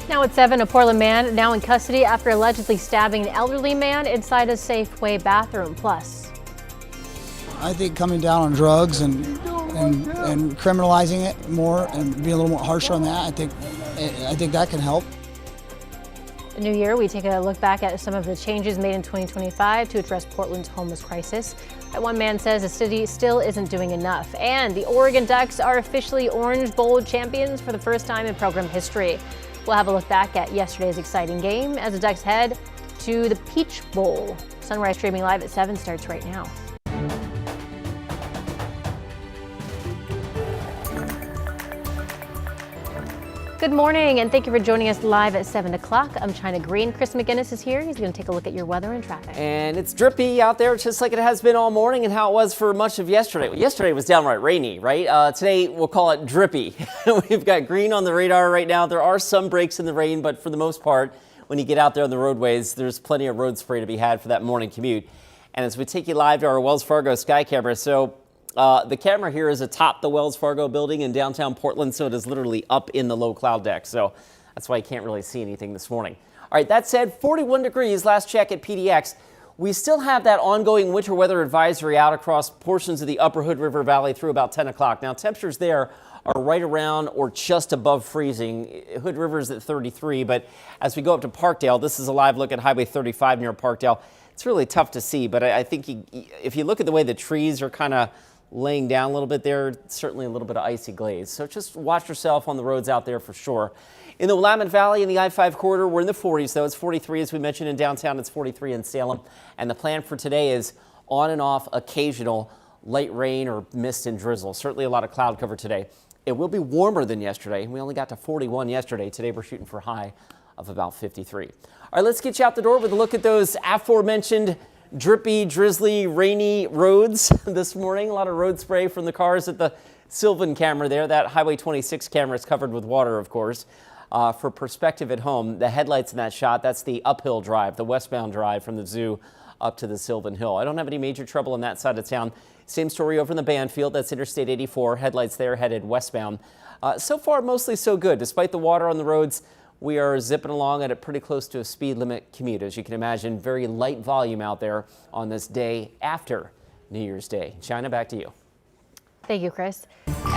Now at 7, a Portland man now in custody after allegedly stabbing an elderly man inside a Safeway bathroom. Plus, I think coming down on drugs and criminalizing it more and being a little more harsher on that, I think that can help. the new year, we take a look back at some of the changes made in 2025 to address Portland's homeless crisis. One man says the city still isn't doing enough. And the Oregon Ducks are officially Orange Bowl champions for the first time in program history. We'll have a look back at yesterday's exciting game as the Ducks head to the Peach Bowl. Sunrise streaming live at 7 starts right now. Good morning, and thank you for joining us live at 7 o'clock. I'm China Green. Chris McGinnis is here. He's going to take a look at your weather and traffic. And it's drippy out there, just like it has been all morning and how it was for much of yesterday. Well, yesterday was downright rainy, right? Today, we'll call it drippy. We've got green on the radar right now. There are some breaks in the rain, but for the most part, when you get out there on the roadways, there's plenty of road spray to be had for that morning commute. And as we take you live to our Wells Fargo sky camera, the camera here is atop the Wells Fargo building in downtown Portland, so it is literally up in the low cloud deck. So that's why you can't really see anything this morning. All right, that said, 41 degrees last check at PDX. We still have that ongoing winter weather advisory out across portions of the upper Hood River Valley through about 10 o'clock. Now, temperatures there are right around or just above freezing. Hood River is at 33, but as we go up to Parkdale, this is a live look at Highway 35 near Parkdale. It's really tough to see, but I think if you look at the way the trees are kind of laying down a little bit there, certainly a little bit of icy glaze. So just watch yourself on the roads out there for sure. In the Willamette Valley in the I-5 corridor, we're in the 40s though. It's 43 as we mentioned in downtown. It's 43 in Salem. And the plan for today is on and off occasional light rain or mist and drizzle. Certainly a lot of cloud cover today. It will be warmer than yesterday. We only got to 41 yesterday. Today we're shooting for a high of about 53. All right, let's get you out the door with a look at those aforementioned drippy, drizzly, rainy roads this morning. A lot of road spray from the cars at the Sylvan camera there. That Highway 26 camera is covered with water, of course. For perspective at home, the headlights in that shot, that's the uphill drive, the westbound drive from the zoo up to the Sylvan Hill. I don't have any major trouble on that side of town. Same story over in the Banfield. That's Interstate 84. Headlights there headed westbound. So far, mostly so good. Despite the water on the roads, we are zipping along at a pretty close to a speed limit commute. As you can imagine, very light volume out there on this day after New Year's Day. China, back to you. Thank you, Chris.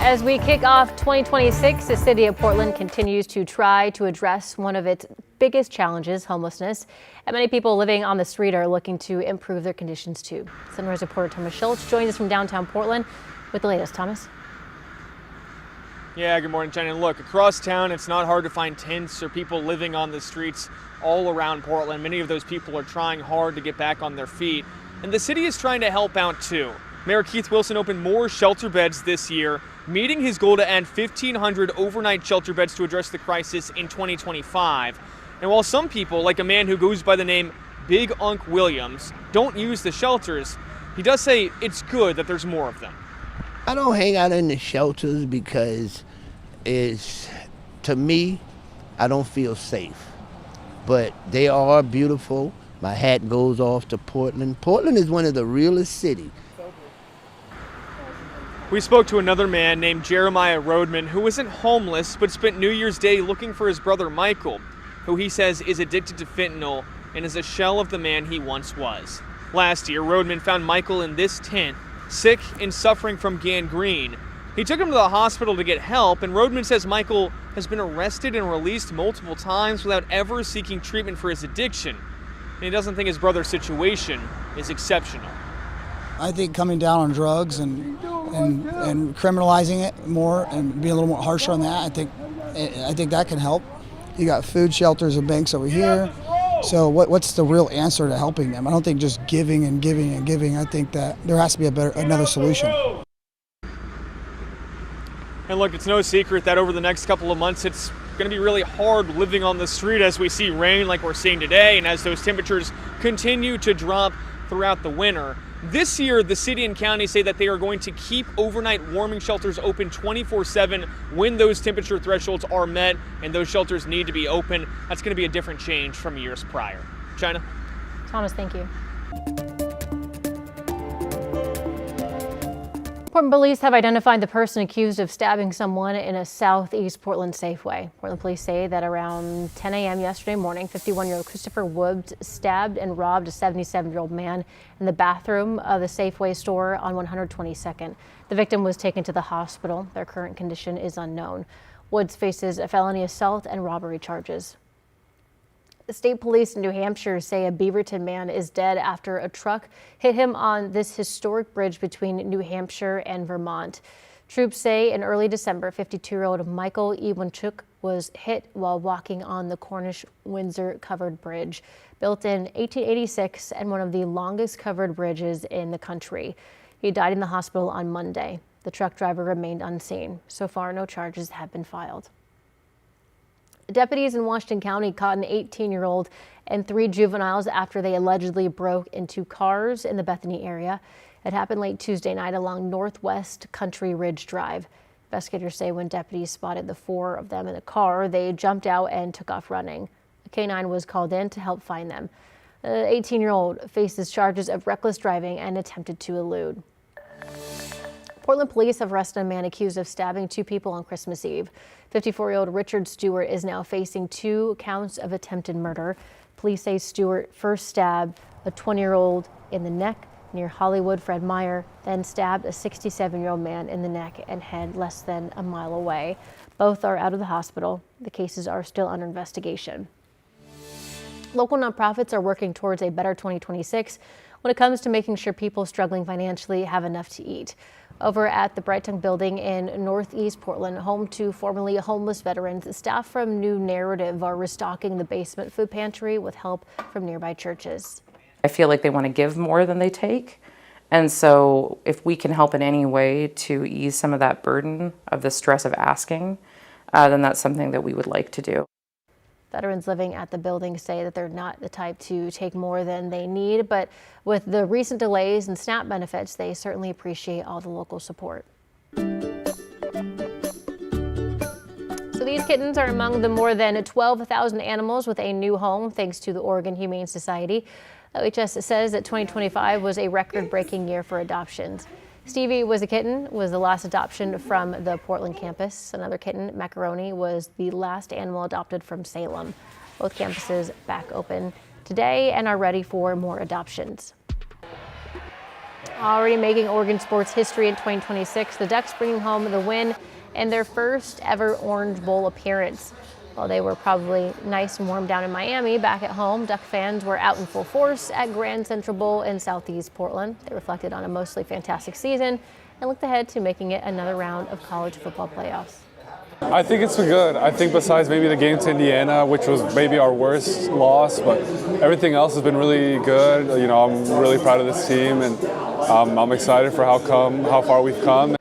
As we kick off 2026, the city of Portland continues to try to address one of its biggest challenges, homelessness. And many people living on the street are looking to improve their conditions too. Sunrise reporter Thomas Schultz joins us from downtown Portland with the latest. Thomas? Yeah, good morning, China. Look, across town, it's not hard to find tents or people living on the streets all around Portland. Many of those people are trying hard to get back on their feet, and the city is trying to help out too. Mayor Keith Wilson opened more shelter beds this year, meeting his goal to add 1,500 overnight shelter beds to address the crisis in 2025. And while some people, like a man who goes by the name Big Unc Williams, don't use the shelters, he does say it's good that there's more of them. I don't hang out in the shelters because to me, I don't feel safe. But they are beautiful. My hat goes off to Portland. Portland is one of the realest cities. We spoke to another man named Jeremiah Rodman who isn't homeless but spent New Year's Day looking for his brother Michael, who he says is addicted to fentanyl and is a shell of the man he once was. Last year, Rodman found Michael in this tent, sick and suffering from gangrene. He took him to the hospital to get help, and Rodman says Michael has been arrested and released multiple times without ever seeking treatment for his addiction. And he doesn't think his brother's situation is exceptional. I think coming down on drugs and criminalizing it more and being a little more harsher on that, I think that can help. You got food, shelters, and banks over here. So what's the real answer to helping them? I don't think just giving and giving and giving. I think that there has to be another solution. And look, it's no secret that over the next couple of months, it's going to be really hard living on the street as we see rain like we're seeing today and as those temperatures continue to drop throughout the winter. This year, the city and county say that they are going to keep overnight warming shelters open 24/7 when those temperature thresholds are met and those shelters need to be open. That's going to be a different change from years prior. China? Thomas, thank you. Portland police have identified the person accused of stabbing someone in a southeast Portland Safeway. Portland police say that around 10 a.m. yesterday morning, 51-year-old Christopher Woods stabbed and robbed a 77-year-old man in the bathroom of the Safeway store on 122nd. The victim was taken to the hospital. Their current condition is unknown. Woods faces a felony assault and robbery charges. The state police in New Hampshire say a Beaverton man is dead after a truck hit him on this historic bridge between New Hampshire and Vermont. Troops say in early December, 52-year-old Michael Iwanchuk was hit while walking on the Cornish-Windsor covered bridge, built in 1886 and one of the longest covered bridges in the country. He died in the hospital on Monday. The truck driver remained unseen. So far, no charges have been filed. Deputies in Washington County caught an 18-year-old and 3 juveniles after they allegedly broke into cars in the Bethany area. It happened late Tuesday night along Northwest Country Ridge Drive. Investigators say when deputies spotted the 4 of them in a car, they jumped out and took off running. A K-9 was called in to help find them. The 18-year-old faces charges of reckless driving and attempted to elude. Portland police have arrested a man accused of stabbing 2 people on Christmas Eve. 54-year-old Richard Stewart is now facing 2 counts of attempted murder. Police say Stewart first stabbed a 20-year-old in the neck near Hollywood Fred Meyer, then stabbed a 67-year-old man in the neck and head less than a mile away. Both are out of the hospital. The cases are still under investigation. Local nonprofits are working towards a better 2026 when it comes to making sure people struggling financially have enough to eat. Over at the Bright Tongue building in Northeast Portland, home to formerly homeless veterans, staff from New Narrative are restocking the basement food pantry with help from nearby churches. I feel like they want to give more than they take. And so if we can help in any way to ease some of that burden of the stress of asking, then that's something that we would like to do. Veterans living at the building say that they're not the type to take more than they need, but with the recent delays and SNAP benefits, they certainly appreciate all the local support. So these kittens are among the more than 12,000 animals with a new home thanks to the Oregon Humane Society. OHS says that 2025 was a record-breaking year for adoptions. Stevie was a kitten, was the last adoption from the Portland campus. Another kitten, Macaroni, was the last animal adopted from Salem. Both campuses back open today and are ready for more adoptions. Already making Oregon sports history in 2026, the Ducks bringing home the win and their first ever Orange Bowl appearance. While they were probably nice and warm down in Miami, back at home, Duck fans were out in full force at Grand Central Bowl in Southeast Portland. They reflected on a mostly fantastic season and looked ahead to making it another round of college football playoffs. I think it's been good. I think besides maybe the game to Indiana, which was maybe our worst loss, but everything else has been really good. You know, I'm really proud of this team, and I'm excited for how far we've come.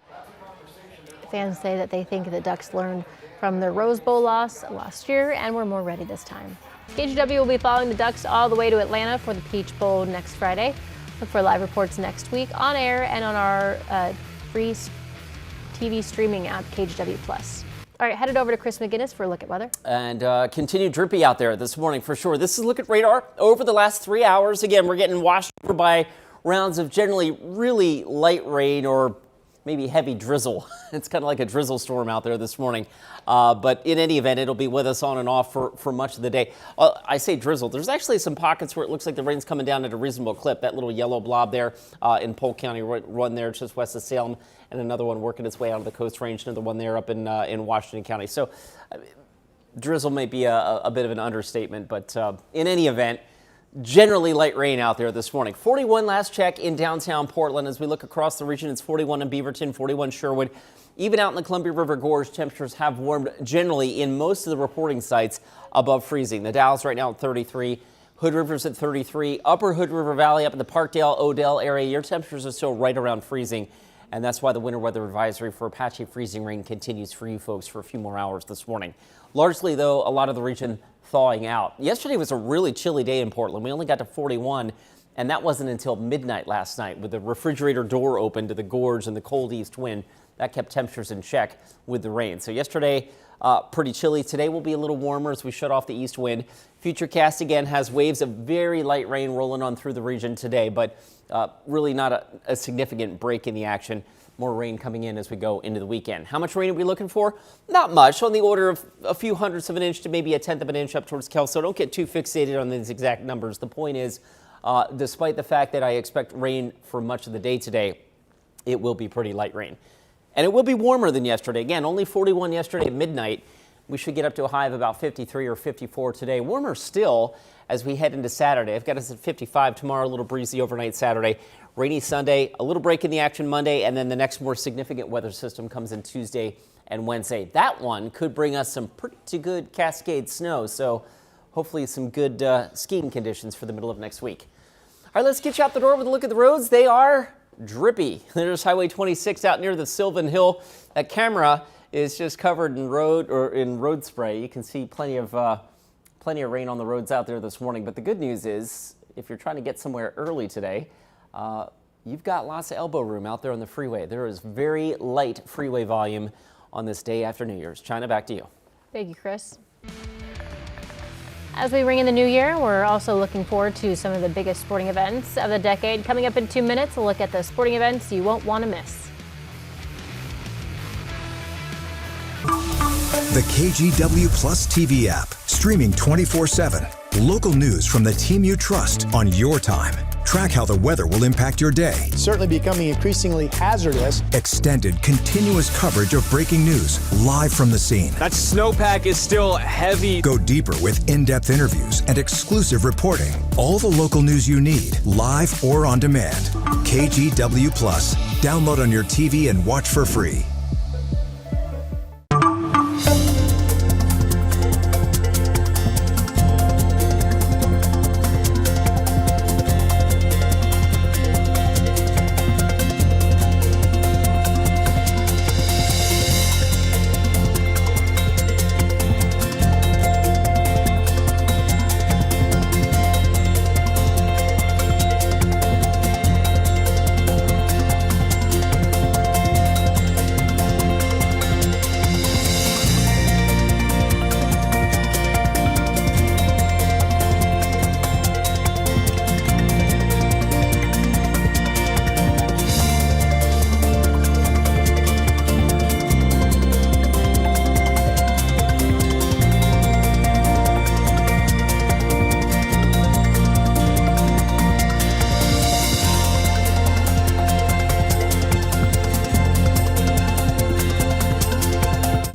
Fans say that they think the Ducks learned from their Rose Bowl loss last year and were more ready this time. KGW will be following the Ducks all the way to Atlanta for the Peach Bowl next Friday. Look for live reports next week on air and on our free TV streaming app, KGW+. All right, headed over to Chris McGinnis for a look at weather. And continued drippy out there this morning for sure. This is a look at radar over the last 3 hours. Again, we're getting washed over by rounds of generally really light rain or maybe heavy drizzle. It's kind of like a drizzle storm out there this morning. But in any event, it'll be with us on and off for much of the day. I say drizzle. There's actually some pockets where it looks like the rain's coming down at a reasonable clip. That little yellow blob there in Polk County, run there just west of Salem, and another one working its way out of the Coast Range, another one there up in Washington County. So drizzle may be a bit of an understatement, but in any event, generally light rain out there this morning. 41 last check in downtown Portland. As we look across the region, it's 41 in Beaverton, 41 Sherwood. Even out in the Columbia River Gorge, temperatures have warmed generally in most of the reporting sites above freezing. The Dalles right now at 33, Hood River's at 33, Upper Hood River Valley up in the Parkdale, Odell area. Your temperatures are still right around freezing, and that's why the winter weather advisory for patchy freezing rain continues for you folks for a few more hours this morning. Largely, though, a lot of the region thawing out. Yesterday was a really chilly day in Portland. We only got to 41, and that wasn't until midnight last night with the refrigerator door open to the gorge and the cold east wind. That kept temperatures in check with the rain. So yesterday, pretty chilly. Today will be a little warmer as we shut off the east wind. Futurecast again has waves of very light rain rolling on through the region today, but really not a significant break in the action. more rain coming in as we go into the weekend. How much rain are we looking for? Not much, on the order of a few hundredths of an inch to maybe a tenth of an inch up towards Kelso. Don't get too fixated on these exact numbers. The point is, despite the fact that I expect rain for much of the day today, it will be pretty light rain. And it will be warmer than yesterday. Again, only 41 yesterday at midnight. We should get up to a high of about 53 or 54 today. Warmer still as we head into Saturday. I've got us at 55 tomorrow, a little breezy overnight Saturday. Rainy Sunday, a little break in the action Monday, and then the next more significant weather system comes in Tuesday and Wednesday. That one could bring us some pretty good Cascade snow, so hopefully some good skiing conditions for the middle of next week. All right, let's get you out the door with a look at the roads. They are drippy. There's Highway 26 out near the Sylvan Hill. That camera is just covered in road spray. You can see plenty of rain on the roads out there this morning. But the good news is, if you're trying to get somewhere early today, you've got lots of elbow room out there on the freeway. There is very light freeway volume on this day after New Year's. China, back to you. Thank you, Chris. As we ring in the new year, we're also looking forward to some of the biggest sporting events of the decade. Coming up in 2 minutes, we'll look at the sporting events you won't want to miss. The KGW Plus TV app, streaming 24/7. Local news from the team you trust on your time. Track how the weather will impact your day. Certainly becoming increasingly hazardous. Extended, continuous coverage of breaking news live from the scene. That snowpack is still heavy. Go deeper with in-depth interviews and exclusive reporting. All the local news you need, live or on demand. KGW Plus. Download on your TV and watch for free.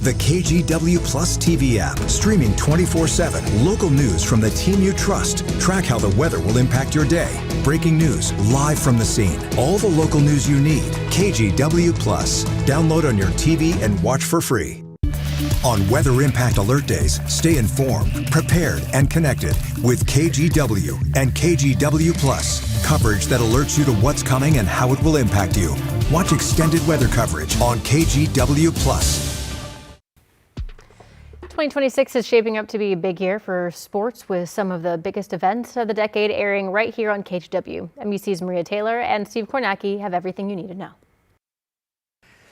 The KGW Plus TV app, streaming 24/7. Local news from the team you trust. Track how the weather will impact your day. Breaking news live from the scene. All the local news you need. KGW Plus. Download on your TV and watch for free. On Weather Impact Alert Days, stay informed, prepared, and connected with KGW and KGW Plus. Coverage that alerts you to what's coming and how it will impact you. Watch extended weather coverage on KGW Plus. 2026 is shaping up to be a big year for sports, with some of the biggest events of the decade airing right here on KGW. NBC's Maria Taylor and Steve Kornacki have everything you need to know.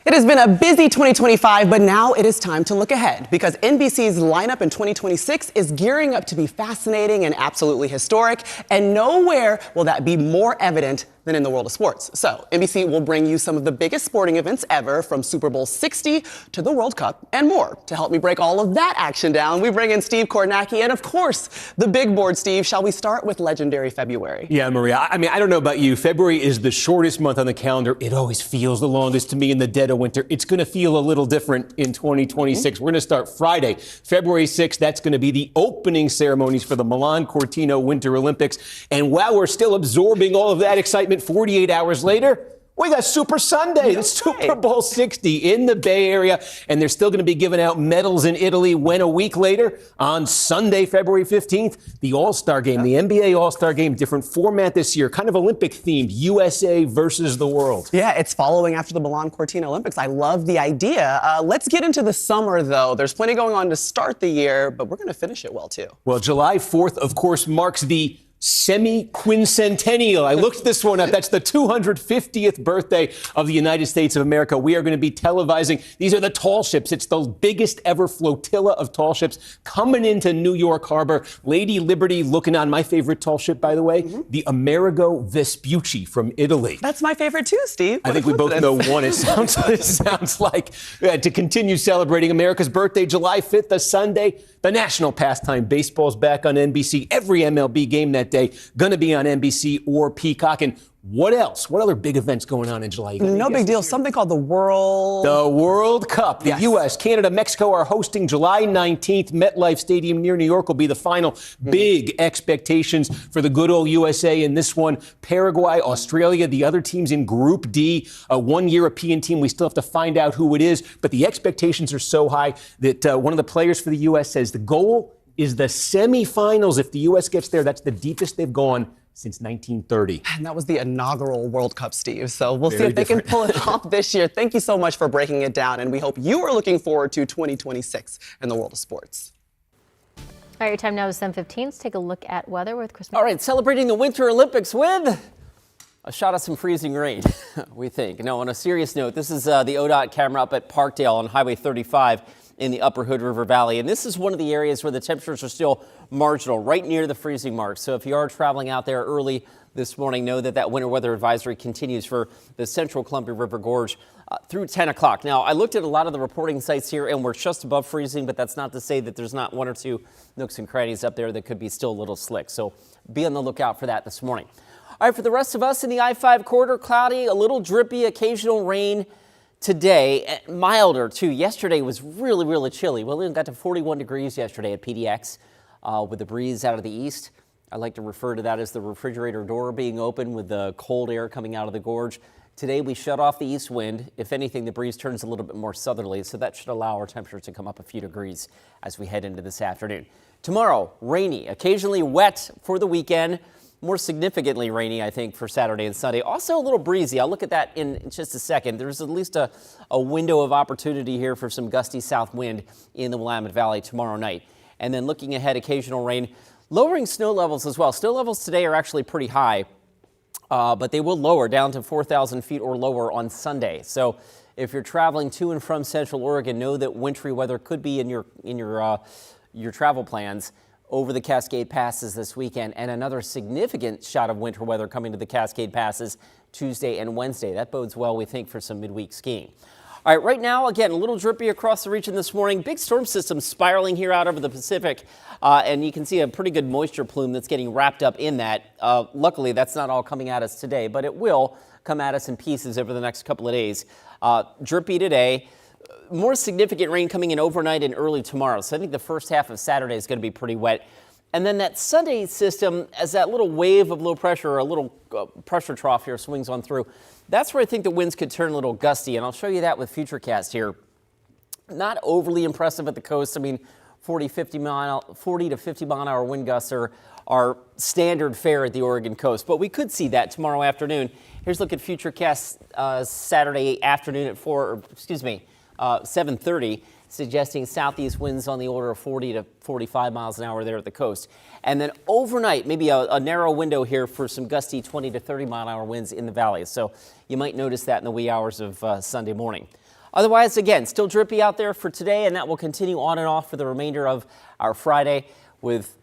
It has been a busy 2025, but now it is time to look ahead, because NBC's lineup in 2026 is gearing up to be fascinating and absolutely historic, and nowhere will that be more evident than in the world of sports. So NBC will bring you some of the biggest sporting events ever, from Super Bowl 60 to the World Cup and more. To help me break all of that action down, we bring in Steve Kornacki and, of course, the big board. Steve, shall we start with legendary February? Yeah, Maria. I mean, I don't know about you. February is the shortest month on the calendar. It always feels the longest to me in the dead of winter. It's going to feel a little different in 2026. We're going to start Friday, February 6th. That's going to be the opening ceremonies for the Milan Cortina Winter Olympics. And while we're still absorbing all of that excitement, 48 hours later, we got Super Sunday, the Super Bowl 60 in the Bay Area, and they're still going to be giving out medals in Italy when a week later, on Sunday, February 15th, the All-Star Game, the NBA All-Star Game, different format this year, kind of Olympic themed, USA versus the world. Yeah, it's following after the Milan Cortina Olympics. I love the idea. Let's get into the summer, though. There's plenty going on to start the year, but we're going to finish it well, too. Well, July 4th, of course, marks the semi-quincentennial. I looked this one up. That's the 250th birthday of the United States of America. We are going to be televising. These are the tall ships. It's the biggest ever flotilla of tall ships coming into New York Harbor. Lady Liberty looking on my favorite tall ship, by the way, the Amerigo Vespucci from Italy. That's my favorite too, Steve. I think we both know one. It sounds like to continue celebrating America's birthday, July 5th, a Sunday. The national pastime baseball's back on NBC. Every MLB game that day going to be on NBC or Peacock. And what else? What other big events going on in July? No big deal. Something called the World Cup. The U.S., Canada, Mexico are hosting July 19th. MetLife Stadium near New York will be the final. Big expectations for the good old USA in this one. Paraguay, Australia, the other teams in Group D. One European team. We still have to find out who it is. But the expectations are so high that one of the players for the U.S. says the goal is the semifinals. If the U.S. gets there, that's the deepest they've gone since 1930. And that was the inaugural World Cup, Steve. So we'll see if they can pull it off this year. Thank you so much for breaking it down. And we hope you are looking forward to 2026 in the world of sports. All right, your time now is 7:15. Let's take a look at weather with Chris. All right, celebrating the Winter Olympics with a shot of some freezing rain, we think. No, on a serious note, this is the ODOT camera up at Parkdale on Highway 35 in the upper Hood River Valley. And this is one of the areas where the temperatures are still marginal, right near the freezing mark. So if you are traveling out there early this morning, know that that winter weather advisory continues for the central Columbia River Gorge through 10 o'clock. Now, I looked at a lot of the reporting sites here and we're just above freezing, but that's not to say that there's not one or two nooks and crannies up there that could be still a little slick. So be on the lookout for that this morning. All right, for the rest of us in the I-5 corridor, cloudy, a little drippy, occasional rain today. Milder, too. Yesterday was really, really chilly. We only got to 41 degrees yesterday at PDX with the breeze out of the east. I like to refer to that as the refrigerator door being open with the cold air coming out of the gorge. Today, we shut off the east wind. If anything, the breeze turns a little bit more southerly, so that should allow our temperatures to come up a few degrees as we head into this afternoon. Tomorrow, rainy, occasionally wet for the weekend. More significantly rainy, I think, for Saturday and Sunday. Also a little breezy. I'll look at that in just a second. There's at least a window of opportunity here for some gusty south wind in the Willamette Valley tomorrow night. And then looking ahead, occasional rain. Lowering snow levels as well. Snow levels today are actually pretty high, but they will lower down to 4,000 feet or lower on Sunday. So if you're traveling to and from Central Oregon, know that wintry weather could be in your travel plans over the Cascade Passes this weekend, and another significant shot of winter weather coming to the Cascade Passes Tuesday and Wednesday. That bodes well, we think, for some midweek skiing. All right, right now, again, a little drippy across the region this morning. Big storm system spiraling here out over the Pacific, and you can see a pretty good moisture plume that's getting wrapped up in that. Luckily, that's not all coming at us today, but it will come at us in pieces over the next couple of days. Drippy today. More significant rain coming in overnight and early tomorrow. So I think the first half of Saturday is going to be pretty wet. And then that Sunday system, as that little wave of low pressure or a little pressure trough here swings on through, that's where I think the winds could turn a little gusty. And I'll show you that with Futurecast here. Not overly impressive at the coast. I mean, 40 to 50 mile an hour wind gusts are standard fare at the Oregon coast. But we could see that tomorrow afternoon. Here's a look at Futurecast Saturday afternoon at 7:30, suggesting southeast winds on the order of 40 to 45 miles an hour there at the coast. And then overnight, maybe a narrow window here for some gusty 20 to 30 mile an hour winds in the valley. So you might notice that in the wee hours of Sunday morning. Otherwise, again, still drippy out there for today, and that will continue on and off for the remainder of our Friday with,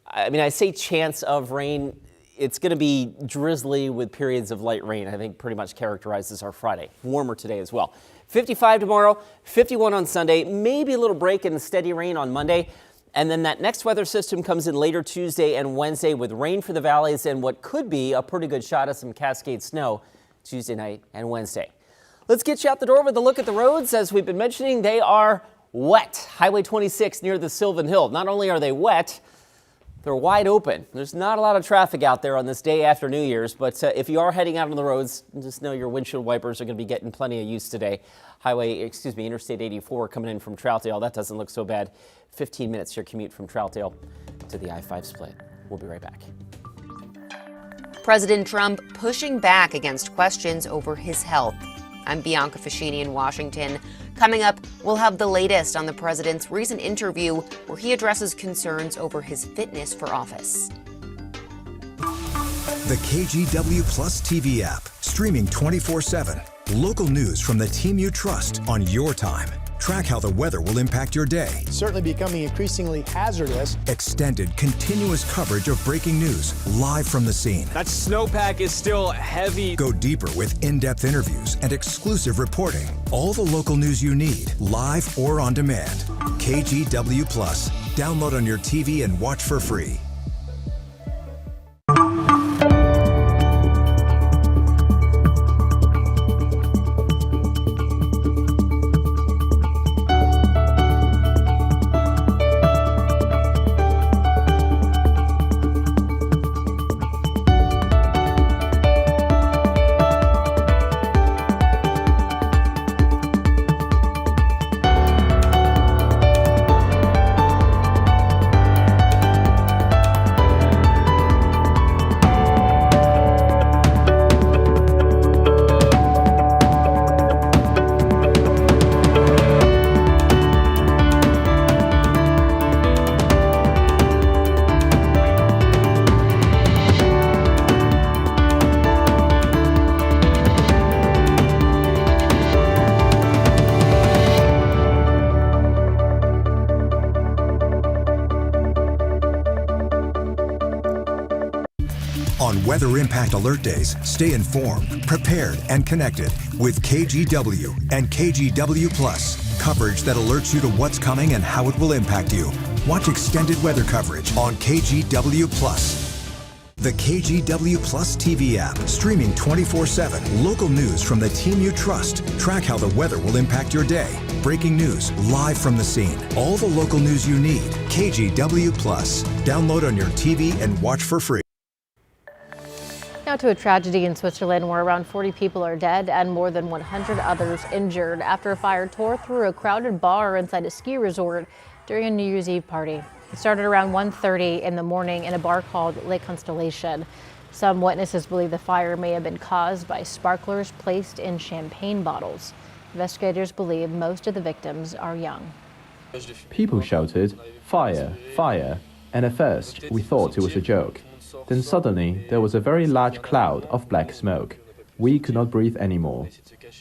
I say chance of rain. It's going to be drizzly with periods of light rain. I think pretty much characterizes our Friday. Warmer today as well. 55 tomorrow, 51 on Sunday, maybe a little break in the steady rain on Monday. And then that next weather system comes in later Tuesday and Wednesday with rain for the valleys and what could be a pretty good shot of some Cascade snow Tuesday night and Wednesday. Let's get you out the door with a look at the roads. As we've been mentioning, they are wet. Highway 26 near the Sylvan Hill. Not only are they wet, they're wide open. There's not a lot of traffic out there on this day after New Year's, but if you are heading out on the roads, just know your windshield wipers are going to be getting plenty of use today. Interstate 84 coming in from Troutdale. That doesn't look so bad. 15 minutes your commute from Troutdale to the I-5 split. We'll be right back. President Trump pushing back against questions over his health. I'm Bianca Fascini in Washington. Coming up, we'll have the latest on the president's recent interview where he addresses concerns over his fitness for office. The KGW Plus TV app, streaming 24/7. Local news from the team you trust on your time. Track how the weather will impact your day. Certainly becoming increasingly hazardous. Extended, continuous coverage of breaking news live from the scene. That snowpack is still heavy. Go deeper with in-depth interviews and exclusive reporting. All the local news you need, live or on demand. KGW Plus. Download on your TV and watch for free. On Weather Impact Alert Days, stay informed, prepared, and connected with KGW and KGW Plus. Coverage that alerts you to what's coming and how it will impact you. Watch extended weather coverage on KGW Plus. The KGW Plus TV app, streaming 24/7. Local news from the team you trust. Track how the weather will impact your day. Breaking news live from the scene. All the local news you need. KGW Plus. Download on your TV and watch for free. Now to a tragedy in Switzerland where around 40 people are dead and more than 100 others injured after a fire tore through a crowded bar inside a ski resort during a New Year's Eve party. It started around 1:30 in the morning in a bar called Le Constellation. Some witnesses believe the fire may have been caused by sparklers placed in champagne bottles. Investigators believe most of the victims are young. People shouted, "Fire, fire," and at first we thought it was a joke. Then suddenly there was a very large cloud of black smoke. We could not breathe anymore.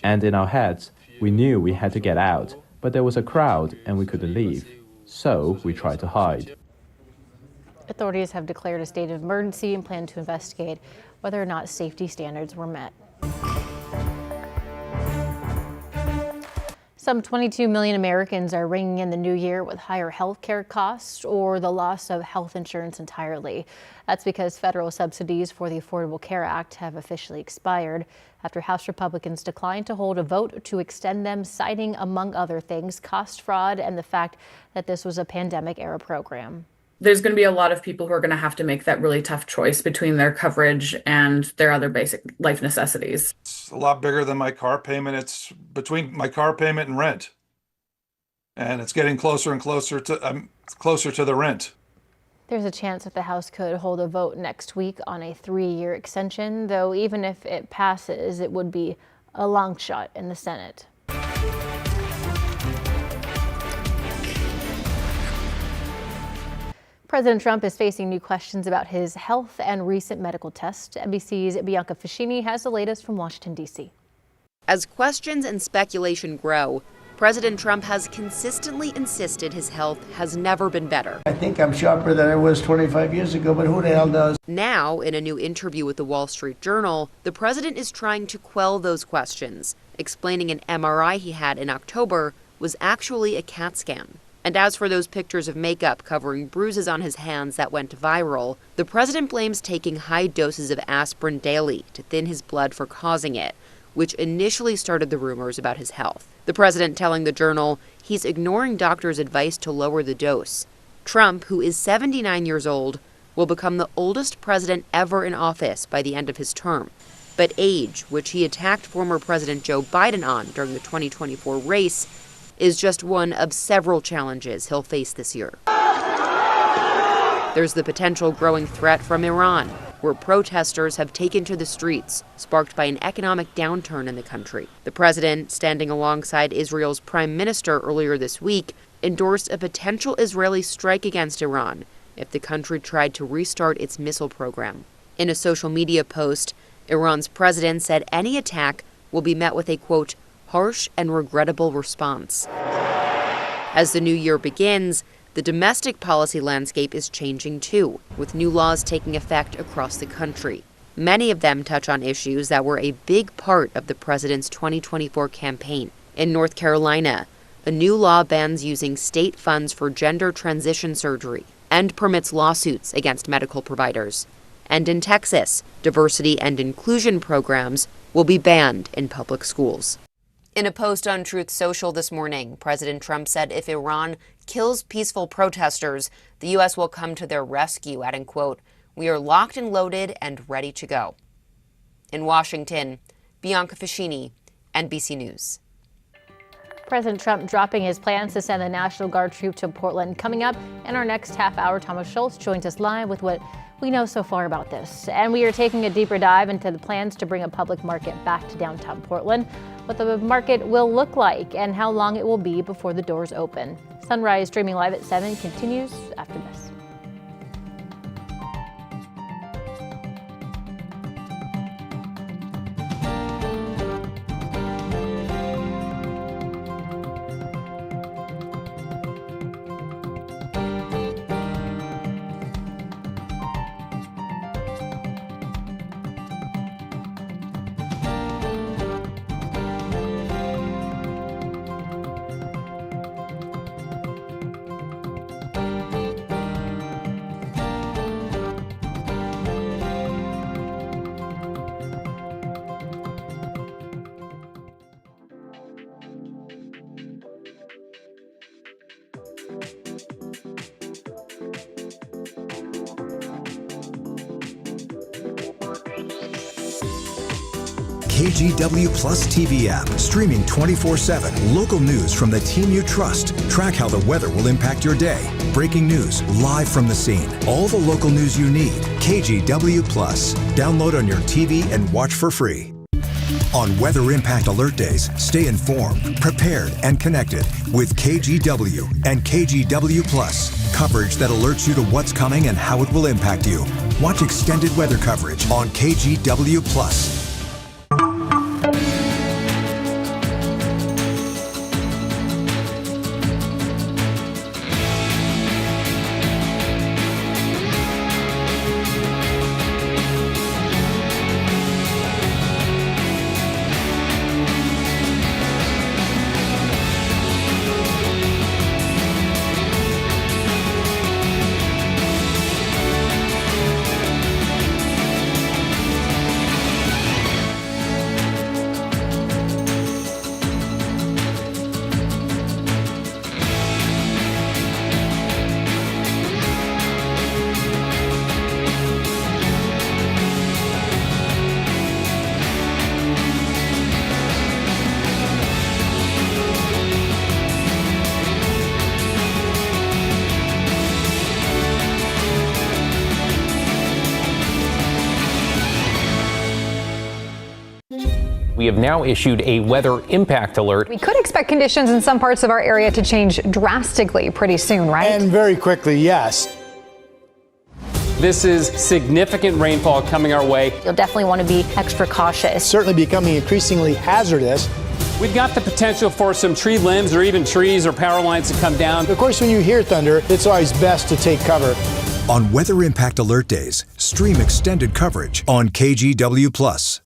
And in our heads, we knew we had to get out, but there was a crowd and we couldn't leave. So we tried to hide. Authorities have declared a state of emergency and plan to investigate whether or not safety standards were met. Some 22 million Americans are ringing in the new year with higher health care costs or the loss of health insurance entirely. That's because federal subsidies for the Affordable Care Act have officially expired after House Republicans declined to hold a vote to extend them, citing, among other things, cost fraud and the fact that this was a pandemic-era program. There's going to be a lot of people who are going to have to make that really tough choice between their coverage and their other basic life necessities. It's a lot bigger than my car payment. It's between my car payment and rent. And it's getting closer and closer to the rent. There's a chance that the House could hold a vote next week on a 3-year extension, though even if it passes, it would be a long shot in the Senate. President Trump is facing new questions about his health and recent medical tests. NBC's Bianca Fascini has the latest from Washington, D.C. As questions and speculation grow, President Trump has consistently insisted his health has never been better. I think I'm sharper than I was 25 years ago, but who the hell does? Now, in a new interview with the Wall Street Journal, the president is trying to quell those questions, explaining an MRI he had in October was actually a CAT scan. And as for those pictures of makeup covering bruises on his hands that went viral, the president blames taking high doses of aspirin daily to thin his blood for causing it, which initially started the rumors about his health. The president telling the Journal he's ignoring doctors' advice to lower the dose. Trump, who is 79 years old, will become the oldest president ever in office by the end of his term. But age, which he attacked former President Joe Biden on during the 2024 race, is just one of several challenges he'll face this year. There's the potential growing threat from Iran, where protesters have taken to the streets, sparked by an economic downturn in the country. The president, standing alongside Israel's prime minister earlier this week, endorsed a potential Israeli strike against Iran if the country tried to restart its missile program. In a social media post, Iran's president said any attack will be met with a, quote, harsh and regrettable response. As the new year begins, the domestic policy landscape is changing too, with new laws taking effect across the country. Many of them touch on issues that were a big part of the president's 2024 campaign. In North Carolina, a new law bans using state funds for gender transition surgery and permits lawsuits against medical providers. And in Texas, diversity and inclusion programs will be banned in public schools. In a post on Truth Social this morning, President Trump said if Iran kills peaceful protesters, the U.S. will come to their rescue, adding, quote, "We are locked and loaded and ready to go." In Washington, Bianca Fascini, NBC News. President Trump dropping his plans to send the National Guard troop to Portland. Coming up in our next half hour, Thomas Schultz joins us live with what we know so far about this. And we are taking a deeper dive into the plans to bring a public market back to downtown Portland, what the market will look like, and how long it will be before the doors open. Sunrise streaming live at 7 continues after this. KGW Plus TV app, streaming 24/7. Local news from the team you trust. Track how the weather will impact your day. Breaking news live from the scene. All the local news you need. KGW Plus. Download on your TV and watch for free. On Weather Impact Alert Days, stay informed, prepared, and connected with KGW and KGW Plus. Coverage that alerts you to what's coming and how it will impact you. Watch extended weather coverage on KGW Plus. We have now issued a weather impact alert. We could expect conditions in some parts of our area to change drastically pretty soon, right? And very quickly, yes. This is significant rainfall coming our way. You'll definitely want to be extra cautious. Certainly becoming increasingly hazardous. We've got the potential for some tree limbs or even trees or power lines to come down. Of course, when you hear thunder, it's always best to take cover. On Weather Impact Alert Days, stream extended coverage on KGW Plus.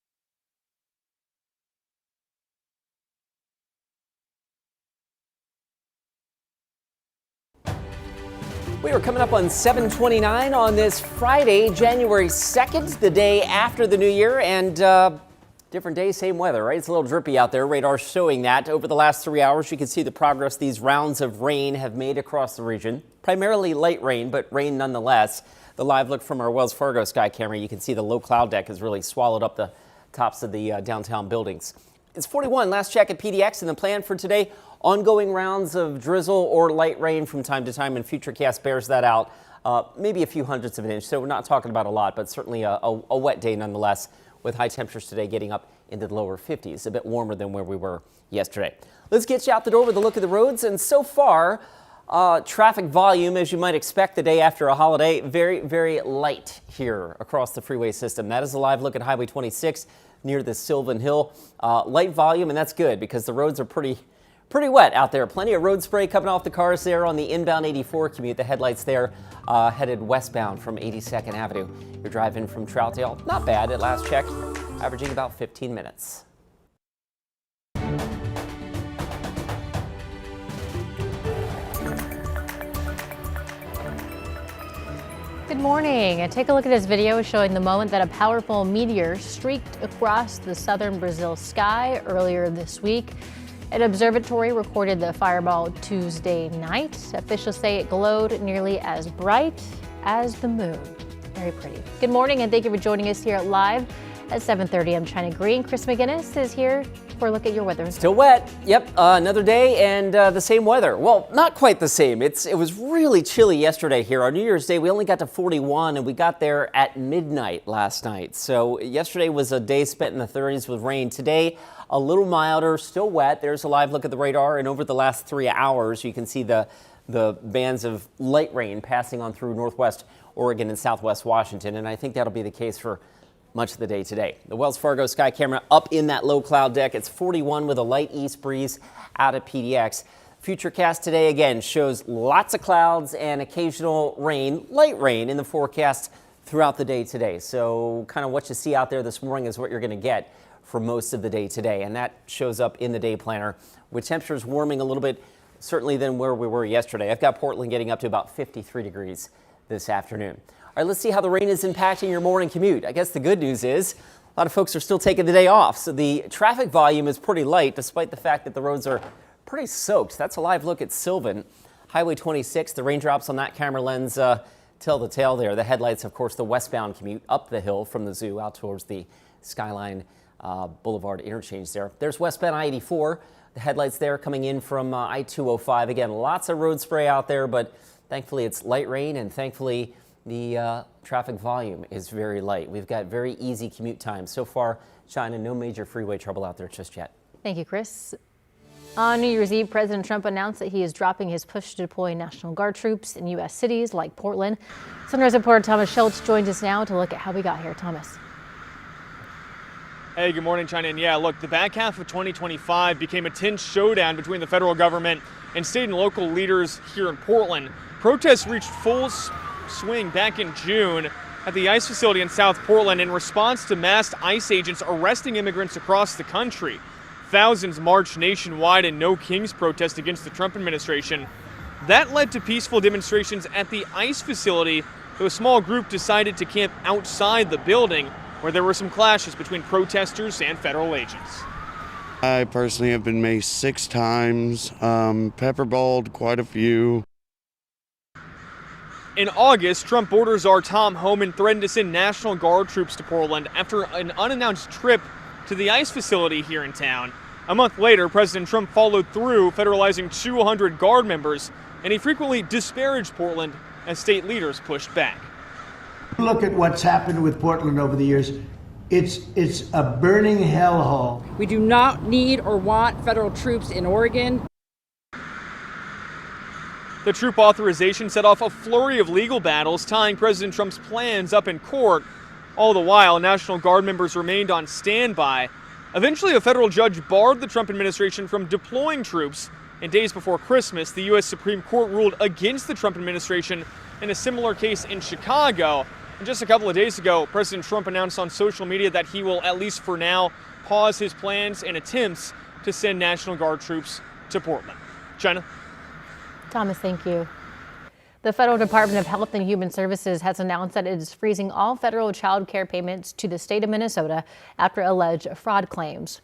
We are coming up on 7:29 on this Friday, January 2nd, the day after the new year, and different day, same weather, right? It's a little drippy out there. Radar showing that. Over the last 3 hours, you can see the progress these rounds of rain have made across the region. Primarily light rain, but rain nonetheless. The live look from our Wells Fargo sky camera, you can see the low cloud deck has really swallowed up the tops of the downtown buildings. It's 41, last check at PDX, and the plan for today, ongoing rounds of drizzle or light rain from time to time, and Futurecast bears that out. Maybe a few hundredths of an inch, so we're not talking about a lot, but certainly a wet day nonetheless, with high temperatures today getting up into the lower 50s, a bit warmer than where we were yesterday. Let's get you out the door with a look at the roads, and so far, Traffic volume, as you might expect the day after a holiday, very, very light here across the freeway system. That is a live look at Highway 26 near the Sylvan Hill. Light volume, and that's good because the roads are pretty wet out there. Plenty of road spray coming off the cars there on the inbound 84 commute. The headlights there headed westbound from 82nd Avenue. You're driving from Troutdale. Not bad at last check, averaging about 15 minutes. Good morning. Take a look at this video showing the moment that a powerful meteor streaked across the southern Brazil sky earlier this week. An observatory recorded the fireball Tuesday night. Officials say it glowed nearly as bright as the moon. Very pretty. Good morning and thank you for joining us here live at 7:30. I'm China Green. Chris McGinnis is here for a look at your weather. Still wet. Yep, another day and the same weather. Well, not quite the same. It was really chilly yesterday here. On New Year's Day, we only got to 41 and we got there at midnight last night. So yesterday was a day spent in the 30s with rain. Today, a little milder, still wet. There's a live look at the radar, and over the last 3 hours, you can see the bands of light rain passing on through northwest Oregon and southwest Washington, and I think that'll be the case for much of the day today. The Wells Fargo sky camera up in that low cloud deck. It's 41 with a light east breeze out of PDX. Futurecast today again shows lots of clouds and occasional rain, light rain in the forecast throughout the day today. So kind of what you see out there this morning is what you're going to get for most of the day today, and that shows up in the day planner with temperatures warming a little bit certainly than where we were yesterday. I've got Portland getting up to about 53 degrees this afternoon. All right, let's see how the rain is impacting your morning commute. I guess the good news is a lot of folks are still taking the day off, so the traffic volume is pretty light despite the fact that the roads are pretty soaked. That's a live look at Sylvan. Highway 26, the raindrops on that camera lens tell the tale there. The headlights, of course, the westbound commute up the hill from the zoo out towards the Skyline Boulevard interchange there. There's westbound I-84. The headlights there coming in from I-205. Again, lots of road spray out there, but thankfully it's light rain, and thankfully the traffic volume is very light. We've got very easy commute times. So far, China, no major freeway trouble out there just yet. Thank you, Chris. On New Year's Eve, President Trump announced that he is dropping his push to deploy National Guard troops in U.S. cities like Portland. Sunrise reporter Thomas Schultz joins us now to look at how we got here. Thomas. Hey, good morning, China. And yeah, look, the back half of 2025 became a tense showdown between the federal government and state and local leaders here in Portland. Protests reached full swing back in June at the ICE facility in South Portland in response to masked ICE agents arresting immigrants across the country. Thousands marched nationwide in No Kings protest against the Trump administration. That led to peaceful demonstrations at the ICE facility, though a small group decided to camp outside the building, where there were some clashes between protesters and federal agents. I personally have been maced 6 times, pepperballed quite a few. In August, Trump border czar Tom Homan threatened to send National Guard troops to Portland after an unannounced trip to the ICE facility here in town. A month later, President Trump followed through, federalizing 200 Guard members, and he frequently disparaged Portland as state leaders pushed back. Look at what's happened with Portland over the years. It's a burning hellhole. We do not need or want federal troops in Oregon. The troop authorization set off a flurry of legal battles tying President Trump's plans up in court. All the while, National Guard members remained on standby. Eventually, a federal judge barred the Trump administration from deploying troops. And days before Christmas, the U.S. Supreme Court ruled against the Trump administration in a similar case in Chicago. And just a couple of days ago, President Trump announced on social media that he will, at least for now, pause his plans and attempts to send National Guard troops to Portland. China? Thomas, thank you. The Federal Department of Health and Human Services has announced that it is freezing all federal child care payments to the state of Minnesota after alleged fraud claims.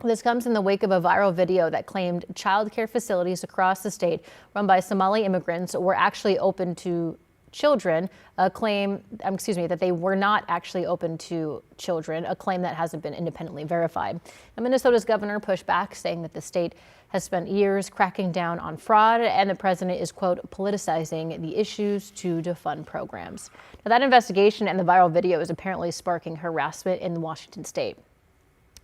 This comes in the wake of a viral video that claimed child care facilities across the state run by Somali immigrants were actually open to children, that they were not actually open to children, a claim that hasn't been independently verified. And Minnesota's governor pushed back, saying that the state has spent years cracking down on fraud and the president is, quote, politicizing the issues to defund programs. Now, that investigation and the viral video is apparently sparking harassment in the Washington state.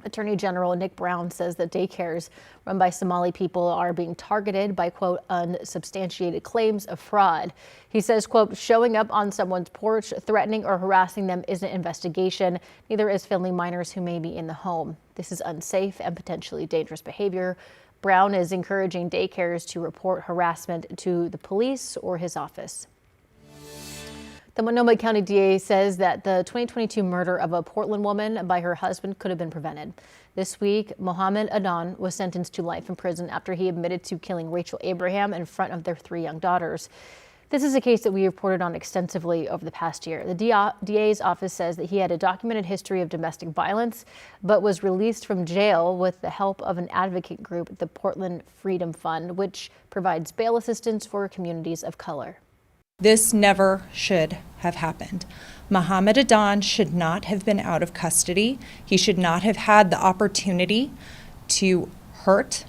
Attorney General Nick Brown says that daycares run by Somali people are being targeted by, quote, unsubstantiated claims of fraud. He says, quote, showing up on someone's porch, threatening or harassing them isn't investigation. Neither is filming minors who may be in the home. This is unsafe and potentially dangerous behavior. Brown is encouraging daycares to report harassment to the police or his office. The Multnomah County DA says that the 2022 murder of a Portland woman by her husband could have been prevented. This week, Mohammed Adan was sentenced to life in prison after he admitted to killing Rachel Abraham in front of their 3 young daughters. This is a case that we reported on extensively over the past year. The DA's office says that he had a documented history of domestic violence, but was released from jail with the help of an advocate group, the Portland Freedom Fund, which provides bail assistance for communities of color. This never should have happened. Mohammed Adan should not have been out of custody. He should not have had the opportunity to hurt,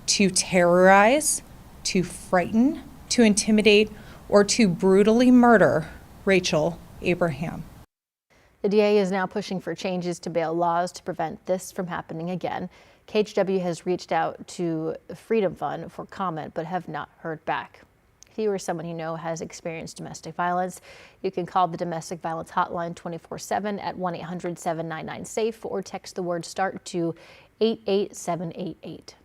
to terrorize, to frighten, to intimidate, or to brutally murder Rachel Abraham. The DA is now pushing for changes to bail laws to prevent this from happening again. KGW has reached out to the Freedom Fund for comment, but have not heard back. If you or someone you know has experienced domestic violence, you can call the Domestic Violence Hotline 24/7 at 1-800-799-SAFE or text the word START to 88788.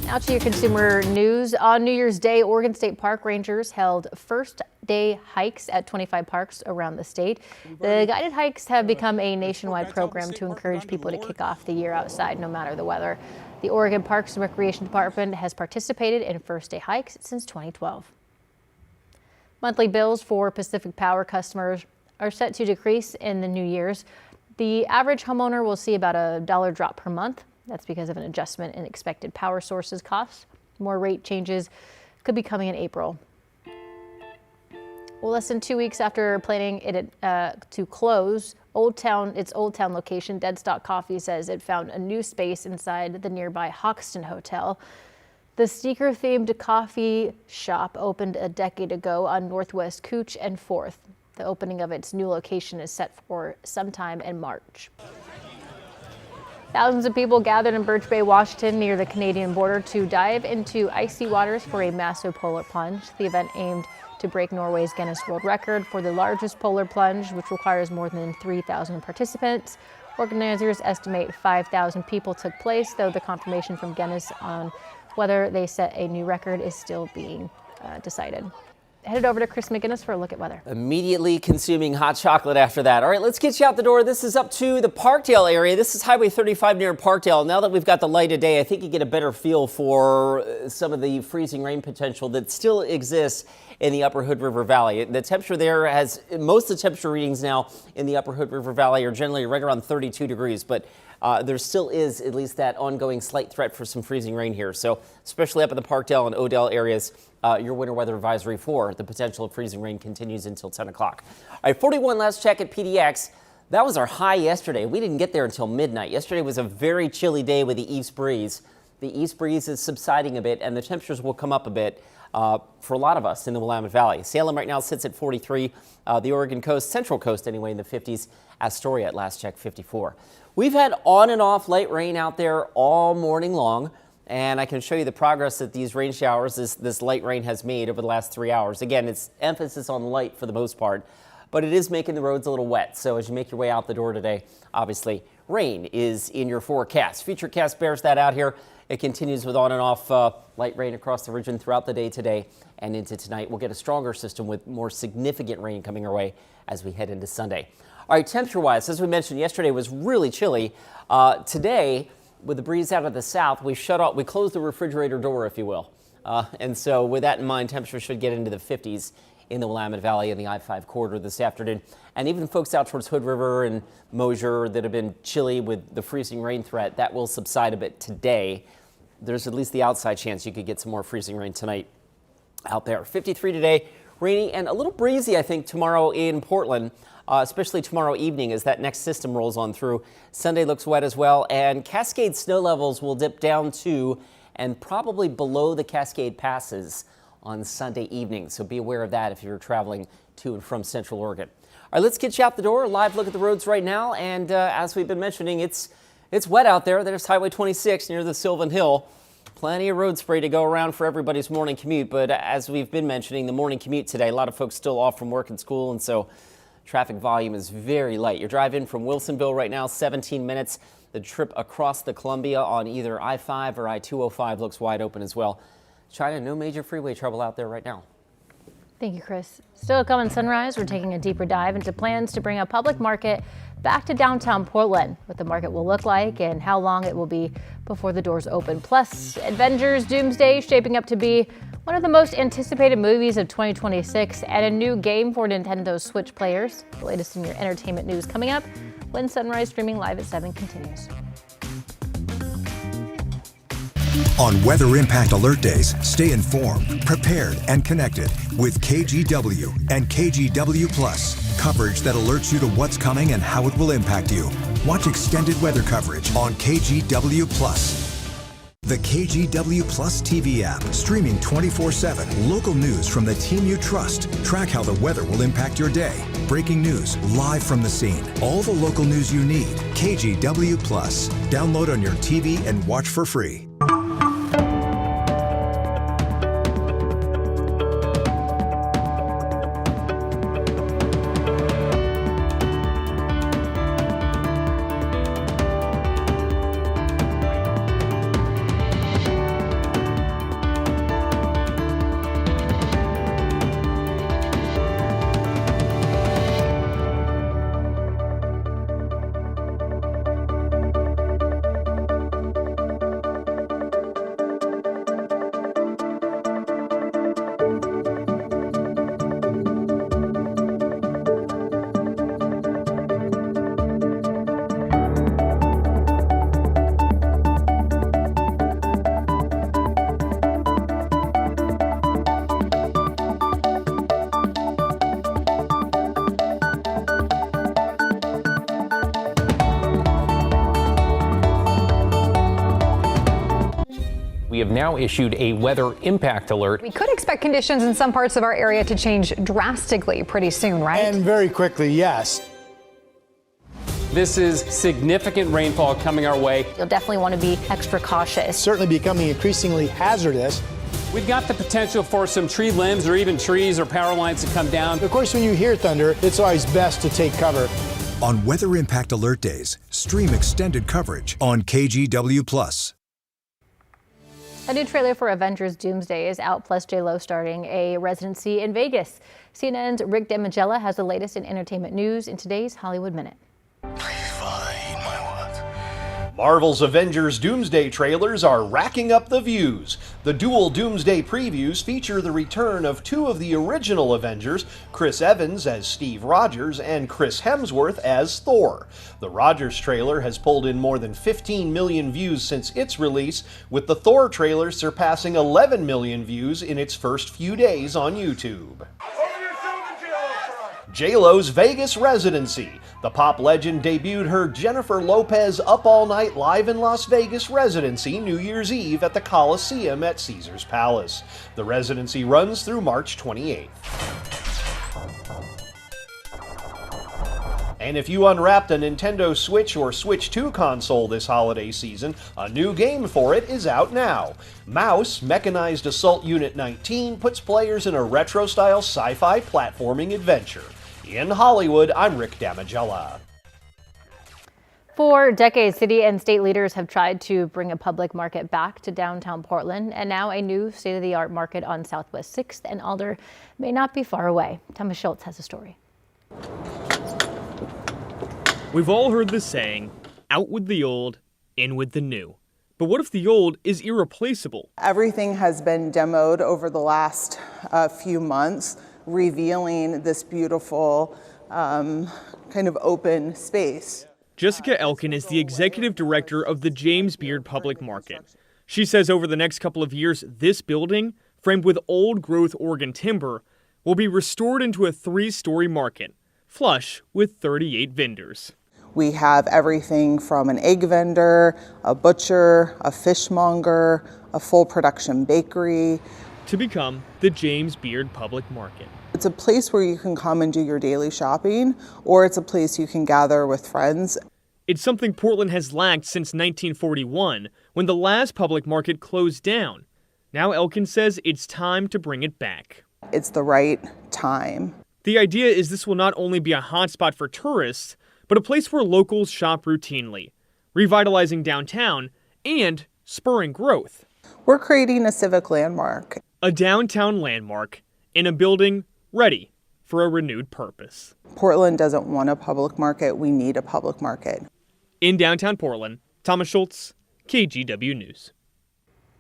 Now to your consumer news. On New Year's Day, Oregon State Park Rangers held first day hikes at 25 parks around the state. The guided hikes have become a nationwide program to encourage people to kick off the year outside no matter the weather. The Oregon Parks and Recreation Department has participated in first day hikes since 2012. Monthly bills for Pacific Power customers are set to decrease in the new year's. The average homeowner will see about a $1 drop per month. That's because of an adjustment in expected power sources costs. More rate changes could be coming in April. Well, less than 2 weeks after planning it to close, its Old Town location, Deadstock Coffee, says it found a new space inside the nearby Hoxton Hotel. The sneaker-themed coffee shop opened a decade ago on Northwest Cooch and 4th. The opening of its new location is set for sometime in March. Thousands of people gathered in Birch Bay, Washington, near the Canadian border to dive into icy waters for a massive polar plunge. The event aimed to break Norway's Guinness World Record for the largest polar plunge, which requires more than 3,000 participants. Organizers estimate 5,000 people took place, though the confirmation from Guinness on whether they set a new record is still being decided. Headed over to Chris McGinnis for a look at weather. Immediately consuming hot chocolate after that. All right, let's get you out the door. This is up to the Parkdale area. This is Highway 35 near Parkdale. Now that we've got the light of day, I think you get a better feel for some of the freezing rain potential that still exists in the Upper Hood River Valley. The temperature there has, most of the temperature readings now in the Upper Hood River Valley are generally right around 32 degrees, but there still is at least that ongoing slight threat for some freezing rain here. So especially up in the Parkdale and Odell areas, your winter weather advisory for the potential of freezing rain continues until 10 o'clock. All right, 41 last check at PDX. That was our high yesterday. We didn't get there until midnight. Yesterday was a very chilly day with the east breeze. The east breeze is subsiding a bit and the temperatures will come up a bit for a lot of us in the Willamette Valley. Salem right now sits at 43. The Oregon coast, central coast anyway, in the 50s. Astoria at last check, 54. We've had on and off light rain out there all morning long. And I can show you the progress that these rain showers, this light rain has made over the last 3 hours. Again, it's emphasis on light for the most part, but it is making the roads a little wet. So as you make your way out the door today, obviously rain is in your forecast. Futurecast bears that out here. It continues with on and off light rain across the region throughout the day today and into tonight. We'll get a stronger system with more significant rain coming our way as we head into Sunday. All right, temperature-wise, as we mentioned, yesterday was really chilly. Today, with the breeze out of the south, we closed the refrigerator door, if you will. And so with that in mind, temperatures should get into the 50s in the Willamette Valley and the I-5 corridor this afternoon. And even folks out towards Hood River and Mosier that have been chilly with the freezing rain threat, that will subside a bit today. There's at least the outside chance you could get some more freezing rain tonight out there. 53 today, rainy and a little breezy, I think, tomorrow in Portland. Especially tomorrow evening as that next system rolls on through. Sunday looks wet as well, and Cascade snow levels will dip down to and probably below the Cascade passes on Sunday evening. So be aware of that if you're traveling to and from Central Oregon. All right, let's get you out the door. A live look at the roads right now. And as we've been mentioning, it's wet out there. There's Highway 26 near the Sylvan Hill. Plenty of road spray to go around for everybody's morning commute. But as we've been mentioning, the morning commute today, a lot of folks still off from work and school. And so traffic volume is very light. You're driving from Wilsonville right now, 17 minutes. The trip across the Columbia on either I-5 or I-205 looks wide open as well. China, no major freeway trouble out there right now. Thank you, Chris. Still at Coming Sunrise, we're taking a deeper dive into plans to bring a public market back to downtown Portland, what the market will look like and how long it will be before the doors open. Plus, Avengers Doomsday shaping up to be one of the most anticipated movies of 2026 and a new game for Nintendo Switch players. The latest in your entertainment news coming up when Sunrise streaming live at 7 continues. On Weather Impact Alert Days, stay informed, prepared, and connected with KGW and KGW Plus. Coverage that alerts you to what's coming and how it will impact you. Watch extended weather coverage on KGW Plus. The KGW Plus TV app, streaming 24/7. Local news from the team you trust. Track how the weather will impact your day. Breaking news live from the scene. All the local news you need. KGW Plus. Download on your TV and watch for free. We have now issued a weather impact alert. We could expect conditions in some parts of our area to change drastically pretty soon, right? And very quickly, yes. This is significant rainfall coming our way. You'll definitely want to be extra cautious. Certainly becoming increasingly hazardous. We've got the potential for some tree limbs or even trees or power lines to come down. Of course, when you hear thunder, it's always best to take cover. On Weather Impact Alert Days, stream extended coverage on KGW Plus. A new trailer for Avengers Doomsday is out, plus J.Lo starting a residency in Vegas. CNN's Rick Demagella has the latest in entertainment news in today's Hollywood Minute. Marvel's Avengers Doomsday trailers are racking up the views. The dual Doomsday previews feature the return of two of the original Avengers, Chris Evans as Steve Rogers and Chris Hemsworth as Thor. The Rogers trailer has pulled in more than 15 million views since its release, with the Thor trailer surpassing 11 million views in its first few days on YouTube. J.Lo's Vegas residency. The pop legend debuted her Jennifer Lopez Up All Night Live in Las Vegas residency New Year's Eve at the Coliseum at Caesars Palace. The residency runs through March 28th. And if you unwrapped a Nintendo Switch or Switch 2 console this holiday season, a new game for it is out now. Mouse, Mechanized Assault Unit 19, puts players in a retro-style sci-fi platforming adventure. In Hollywood, I'm Rick Damagella. For decades, city and state leaders have tried to bring a public market back to downtown Portland, and now a new state-of-the-art market on Southwest 6th and Alder may not be far away. Thomas Schultz has a story. We've all heard the saying, out with the old, in with the new. But what if the old is irreplaceable? Everything has been demoed over the last few months, revealing this beautiful kind of open space. Jessica Elkin is the executive director of the James Beard Public Market. She says over the next couple of years, this building, framed with old-growth Oregon timber, will be restored into a 3-story market, flush with 38 vendors. We have everything from an egg vendor, a butcher, a fishmonger, a full production bakery, to become the James Beard Public Market. It's a place where you can come and do your daily shopping, or it's a place you can gather with friends. It's something Portland has lacked since 1941, when the last public market closed down. Now Elkin says it's time to bring it back. It's the right time. The idea is this will not only be a hotspot for tourists, but a place where locals shop routinely, revitalizing downtown and spurring growth. We're creating a civic landmark. A downtown landmark in a building ready for a renewed purpose. Portland doesn't want a public market. We need a public market. In downtown Portland, Thomas Schultz, KGW News.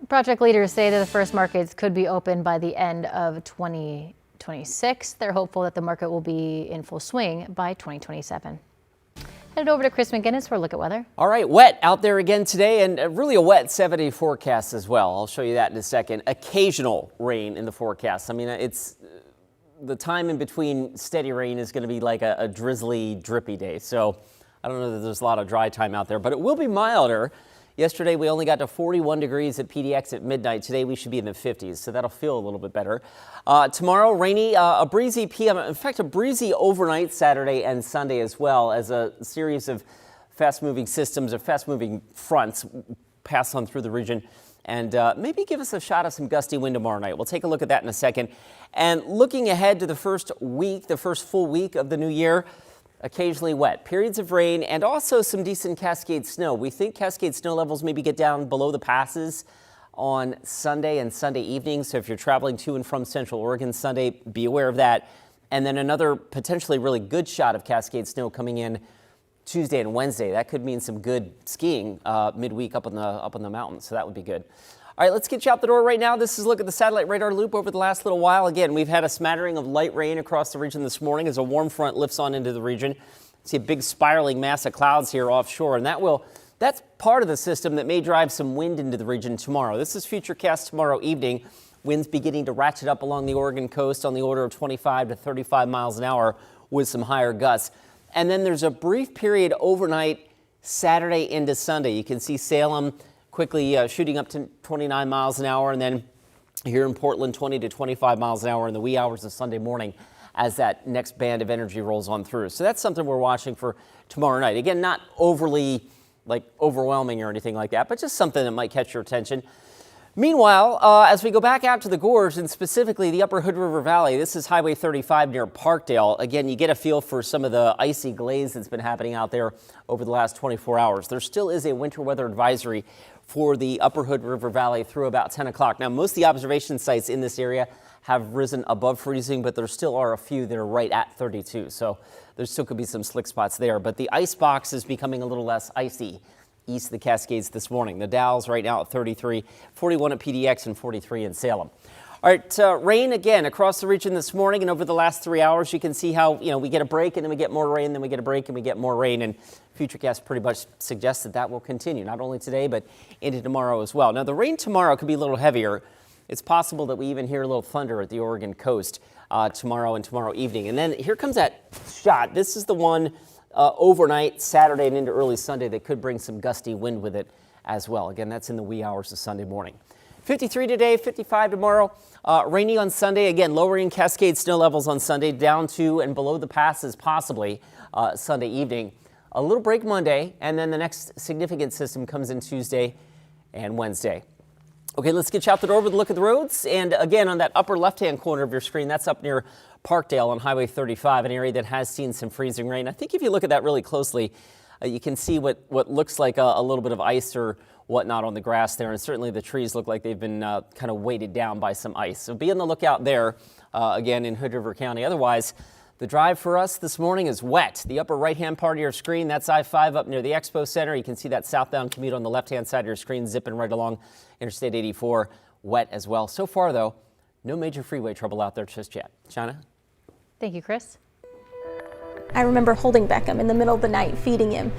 Project leaders say that the first markets could be open by the end of 2026. They're hopeful that the market will be in full swing by 2027. Headed over to Chris McGinnis for a look at weather. All right, wet out there again today, and really a wet 7-day forecast as well. I'll show you that in a second. Occasional rain in the forecast. I mean, it's the time in between steady rain is going to be like a drizzly, drippy day. So I don't know that there's a lot of dry time out there, but it will be milder. Yesterday, we only got to 41 degrees at PDX at midnight. Today, we should be in the 50s, so that'll feel a little bit better. Tomorrow, rainy, a breezy PM. In fact, a breezy overnight Saturday and Sunday as well, as a series of fast-moving systems or fast-moving fronts pass on through the region and maybe give us a shot of some gusty wind tomorrow night. We'll take a look at that in a second. And looking ahead to the first full week of the new year, occasionally wet, periods of rain, and also some decent Cascade snow. We think Cascade snow levels maybe get down below the passes on Sunday and Sunday evening. So if you're traveling to and from Central Oregon Sunday, be aware of that. And then another potentially really good shot of Cascade snow coming in Tuesday and Wednesday. That could mean some good skiing midweek up on the mountains. So that would be good. All right, let's get you out the door right now. This is a look at the satellite radar loop over the last little while. Again, we've had a smattering of light rain across the region this morning as a warm front lifts on into the region. See a big spiraling mass of clouds here offshore, and that's part of the system that may drive some wind into the region tomorrow. This is Futurecast tomorrow evening. Winds beginning to ratchet up along the Oregon coast on the order of 25 to 35 miles an hour with some higher gusts. And then there's a brief period overnight Saturday into Sunday. You can see Salem quickly shooting up to 29 miles an hour, and then here in Portland, 20 to 25 miles an hour in the wee hours of Sunday morning as that next band of energy rolls on through. So that's something we're watching for tomorrow night. Again, not overly overwhelming or anything like that, but just something that might catch your attention. Meanwhile, as we go back out to the gorge and specifically the upper Hood River Valley, this is Highway 35 near Parkdale. Again, you get a feel for some of the icy glaze that's been happening out there over the last 24 hours. There still is a winter weather advisory for the upper Hood River Valley through about 10 o'clock. Now, most of the observation sites in this area have risen above freezing, but there still are a few that are right at 32. So there still could be some slick spots there. But the ice box is becoming a little less icy east of the Cascades this morning. The Dalles right now at 33, 41 at PDX, and 43 in Salem. All right, rain again across the region this morning, and over the last 3 hours, you can see how, we get a break and then we get more rain, then we get a break and we get more rain, and Futurecast pretty much suggests that will continue, not only today, but into tomorrow as well. Now, the rain tomorrow could be a little heavier. It's possible that we even hear a little thunder at the Oregon coast tomorrow and tomorrow evening. And then here comes that shot. This is the one overnight Saturday and into early Sunday that could bring some gusty wind with it as well. Again, that's in the wee hours of Sunday morning. 53 today, 55 tomorrow. Rainy on Sunday. Again, lowering Cascade snow levels on Sunday down to and below the passes possibly Sunday evening. A little break Monday, and then the next significant system comes in Tuesday and Wednesday. Okay, let's get you out the door with a look at the roads. And again, on that upper left-hand corner of your screen, that's up near Parkdale on Highway 35, an area that has seen some freezing rain. I think if you look at that really closely, you can see what looks like a little bit of ice or whatnot on the grass there. And certainly the trees look like they've been kind of weighted down by some ice. So be on the lookout there, again, in Hood River County. Otherwise, the drive for us this morning is wet. The upper right-hand part of your screen, that's I-5 up near the Expo Center. You can see that southbound commute on the left-hand side of your screen zipping right along Interstate 84, wet as well. So far, though, no major freeway trouble out there just yet. China? Thank you, Chris. I remember holding Beckham in the middle of the night, feeding him,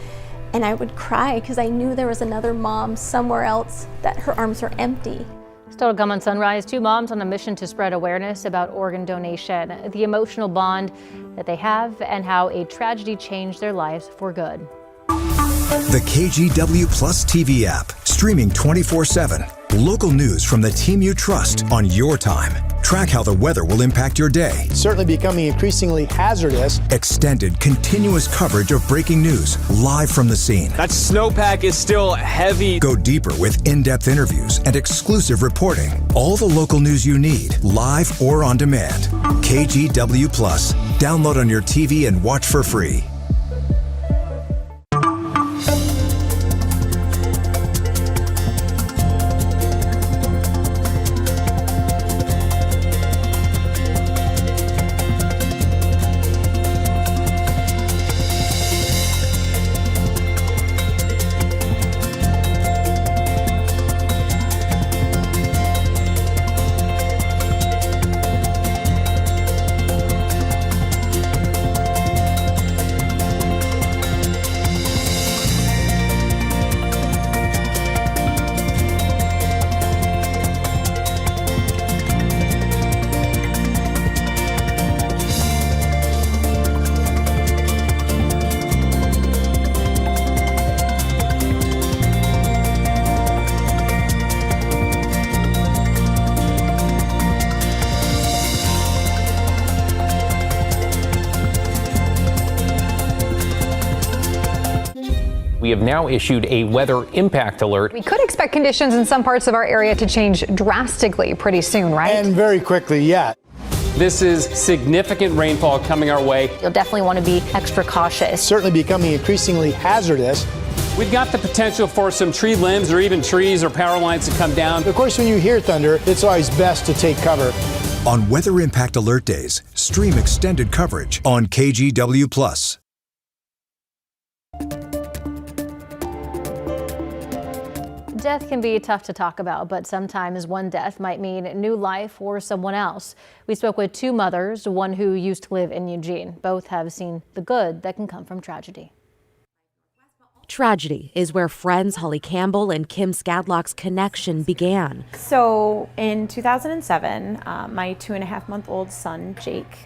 and I would cry because I knew there was another mom somewhere else that her arms were empty. Still to come on Sunrise, two moms on a mission to spread awareness about organ donation, the emotional bond that they have, and how a tragedy changed their lives for good. The KGW Plus TV app. Streaming 24/7. Local news from the team you trust on your time. Track how the weather will impact your day. It's certainly becoming increasingly hazardous. Extended, continuous coverage of breaking news live from the scene. That snowpack is still heavy. Go deeper with in-depth interviews and exclusive reporting. All the local news you need, live or on demand. KGW Plus. Download on your TV and watch for free. We have now issued a weather impact alert. We could expect conditions in some parts of our area to change drastically pretty soon, right? And very quickly, yeah. This is significant rainfall coming our way. You'll definitely want to be extra cautious. It's certainly becoming increasingly hazardous. We've got the potential for some tree limbs or even trees or power lines to come down. Of course, when you hear thunder, it's always best to take cover. On Weather Impact Alert Days, stream extended coverage on KGW Plus. Death can be tough to talk about, but sometimes one death might mean new life for someone else. We spoke with two mothers, one who used to live in Eugene. Both have seen the good that can come from tragedy. Tragedy is where friends Holly Campbell and Kim Skadlock's connection began. So in 2007, my 2.5-month-old son, Jake,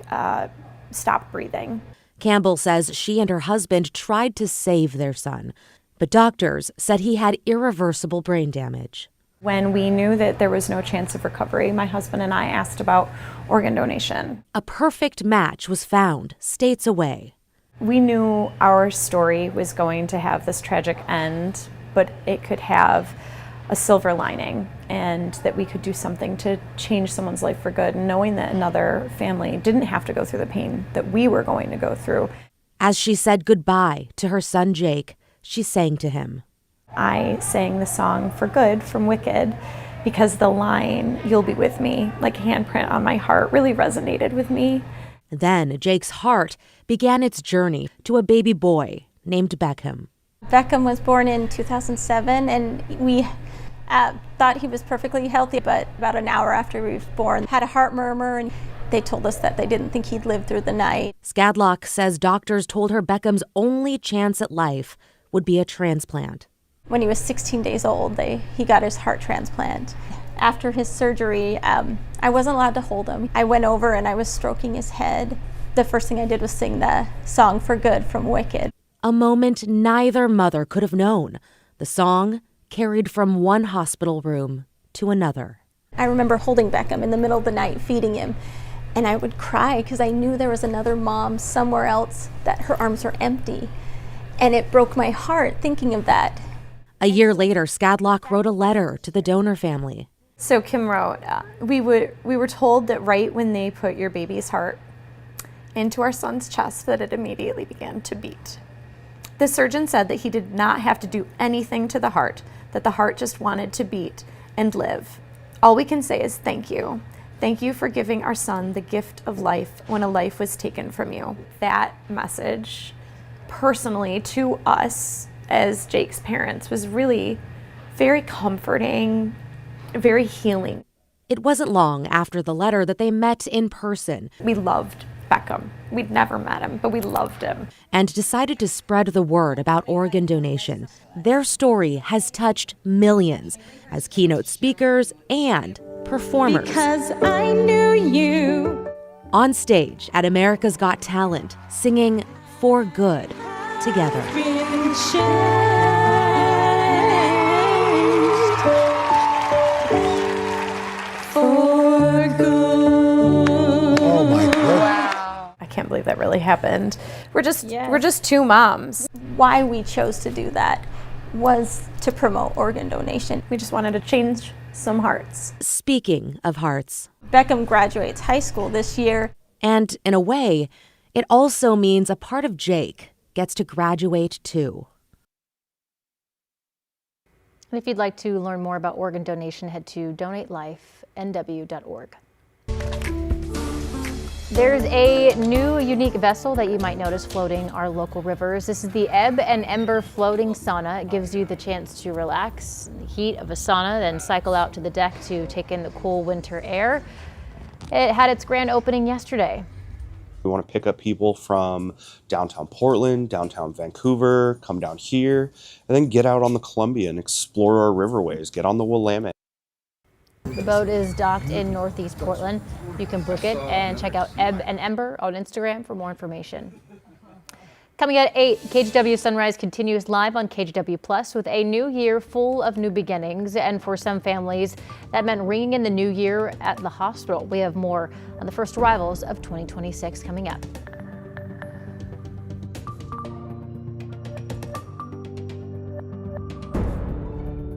stopped breathing. Campbell says she and her husband tried to save their son, but doctors said he had irreversible brain damage. When we knew that there was no chance of recovery, my husband and I asked about organ donation. A perfect match was found states away. We knew our story was going to have this tragic end, but it could have a silver lining and that we could do something to change someone's life for good, knowing that another family didn't have to go through the pain that we were going to go through. As she said goodbye to her son Jake, she sang to him. I sang the song For Good from Wicked because the line, "You'll be with me," like a handprint on my heart, really resonated with me. Then Jake's heart began its journey to a baby boy named Beckham. Beckham was born in 2007, and we thought he was perfectly healthy, but about an hour after he was born, had a heart murmur, and they told us that they didn't think he'd live through the night. Skadlock says doctors told her Beckham's only chance at life would be a transplant. When he was 16 days old, he got his heart transplant. After his surgery, I wasn't allowed to hold him. I went over and I was stroking his head. The first thing I did was sing the song For Good from Wicked. A moment neither mother could have known. The song carried from one hospital room to another. I remember holding Beckham in the middle of the night, feeding him, and I would cry because I knew there was another mom somewhere else that her arms were empty. And it broke my heart thinking of that. A year later, Skadlock wrote a letter to the donor family. So Kim wrote, we were told that right when they put your baby's heart into our son's chest that it immediately began to beat. The surgeon said that he did not have to do anything to the heart, that the heart just wanted to beat and live. All we can say is thank you. Thank you for giving our son the gift of life when a life was taken from you. That message, personally to us as Jake's parents, was really very comforting, very healing. It wasn't long after the letter that they met in person. We loved Beckham. We'd never met him, but we loved him. And decided to spread the word about organ donation. Their story has touched millions as keynote speakers and performers. Because I knew you. On stage at America's Got Talent, singing For Good together. really that really happened. We're just two moms. Why we chose to do that was to promote organ donation. We just wanted to change some hearts. Speaking of hearts, Beckham graduates high school this year. And in a way, it also means a part of Jake gets to graduate too. And if you'd like to learn more about organ donation, head to donatelifenw.org. There's a new unique vessel that you might notice floating our local rivers. This is the Ebb and Ember floating sauna. It gives you the chance to relax in the heat of a sauna, then cycle out to the deck to take in the cool winter air. It had its grand opening yesterday. We want to pick up people from downtown Portland, downtown Vancouver, come down here, and then get out on the Columbia and explore our riverways, get on the Willamette. The boat is docked in Northeast Portland. You can book it and check out Ebb and Ember on Instagram for more information. Coming at 8, KGW Sunrise continues live on KGW Plus with a new year full of new beginnings. And for some families, that meant ringing in the new year at the hospital. We have more on the first arrivals of 2026 coming up.